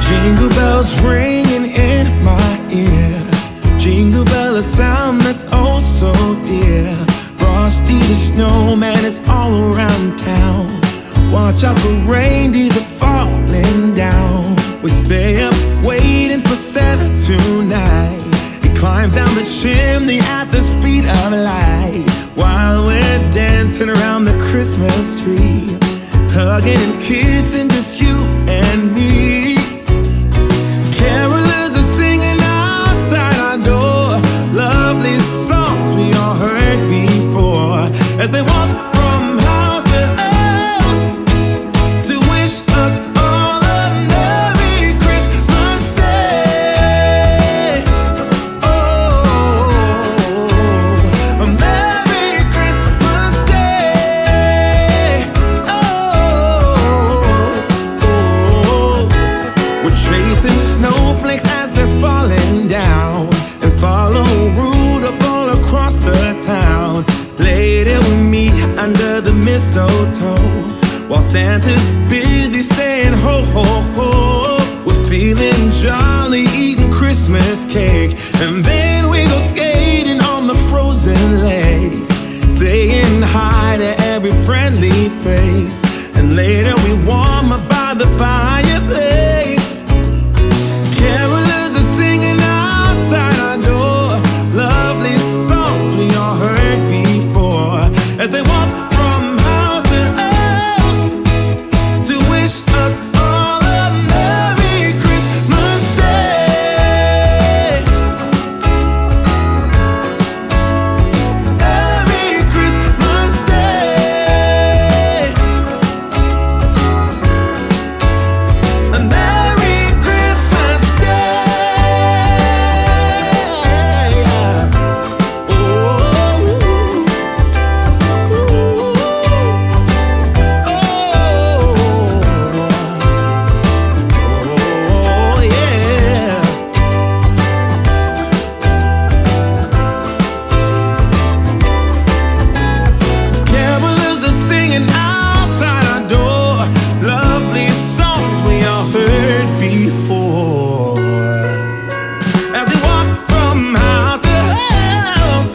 Jingle bells ringing in my ear. Jingle bell, a sound that's oh so dear. Frosty the snowman is all around town. Watch out for reindeers are falling down. We stay up waiting for Santa tonight. He climbs down the chimney at the speed of light, while we're dancing around the Christmas tree, hugging and kissing just you and me. Carolers are singing outside our door, lovely songs we all heard before, as they walk from house to house to wish us all a Merry Christmas Day. Oh, a Merry Christmas Day. We're chasing snowflakes as they're falling down, and follow Rudolph all across the town. Later we meet under the mistletoe, while Santa's busy saying ho ho ho. We're feeling jolly, eating Christmas cake, and then we go skating on the frozen lake, saying hi to every friendly face, and later we warm up by the fireplace. Carolers are singing outside our door, lovely songs we all heard before, as they walk from house to house to wish us all a Merry Christmas Day. Merry Christmas Day. A Merry Christmas Day. Oh, yeah. Carolers are singing outside our door, lovely songs we all heard before, as we walk from house to house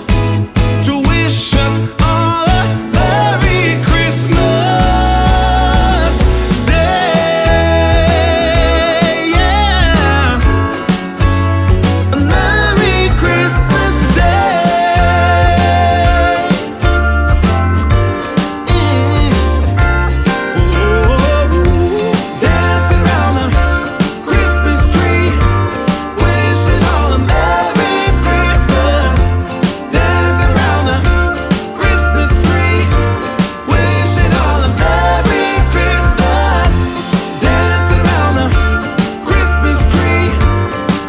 to wish us all a Merry Christmas Day. Yeah, a Merry Christmas Day. Dancing around the Christmas tree, wishing all a Merry Christmas. Dancing around the Christmas tree, wishing all a Merry Christmas. Dancing around the Christmas tree,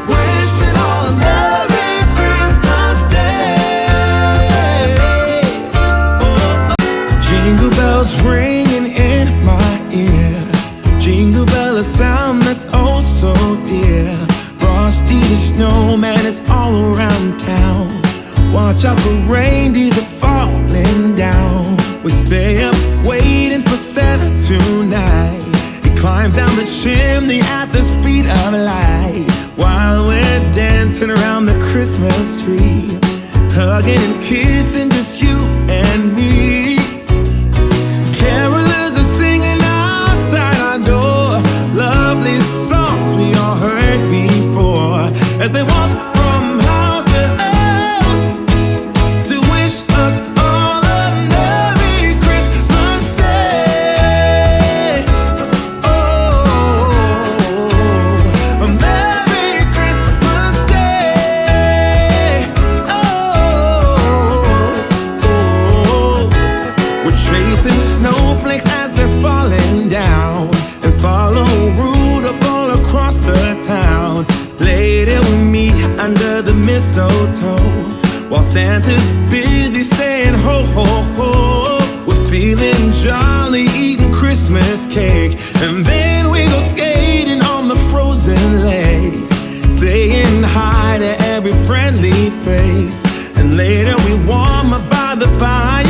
wishing all a Merry Christmas Day. Jingle bells ringing in my ear. Jingle bell, a sound that's oh so dear. Frosty the snowman is all around town. Watch out for reindeers are falling down. We stay up waiting for Santa tonight. He climbs down the chimney at the speed of light, while we're dancing around the Christmas tree, hugging and kissing just you and me. Carolers are singing outside our door, lovely songs we all heard before, as they walk from house to house to wish us all a Merry Christmas Day. Oh, a Merry Christmas Day. We're chasing snowflakes as they're falling down, and follow Rudolph all across the town. Later we meet under the mistletoe, while Santa's busy saying ho ho ho. We're feeling jolly, eating Christmas cake, and then we go skating on the frozen lake, saying hi to every friendly face, and later we warm up by the fire.